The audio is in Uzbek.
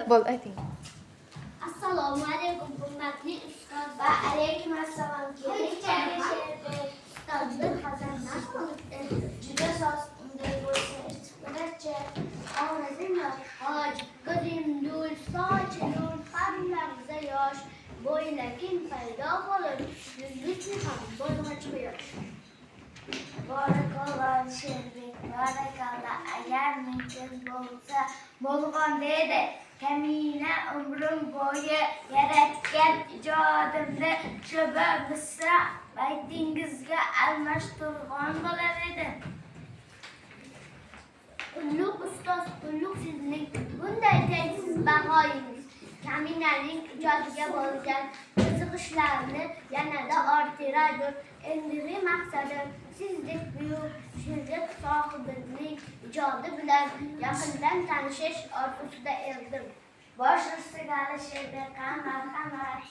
Bol ayting. Assalomu alaykum hurmatli ustoz va alaykum assalom. Ustozlik hazarlar qilibdi. Juda soz unday bo'lsa istiqrachi. Ovozim yosh, ko'zim nur, sochim nur, hamlamda yosh. Bo'ylagim paydo bo'lib, yulduzli ham bo'lmoq quyosh. Barakallah Sherbek, barakallah. Agar mumkin bo'lsa bo'lgan dedi. Kamina umrim bo'yi yaratgan ijodimni shuba misra baytingizga almashtirgan bo'lar edim. Ulug' ustoz, ulug' sizning bunday tengsiz bahoyingiz Kaminaning ijodiga bo'lgan qiziqishlarni yanada orttiradir. Endigi maqsadim sizdek buyuk she'rlik sohibining ijodi bilan yaqindan tanishish orzusida edim. Bosh ustiga Sherbek, marhamat.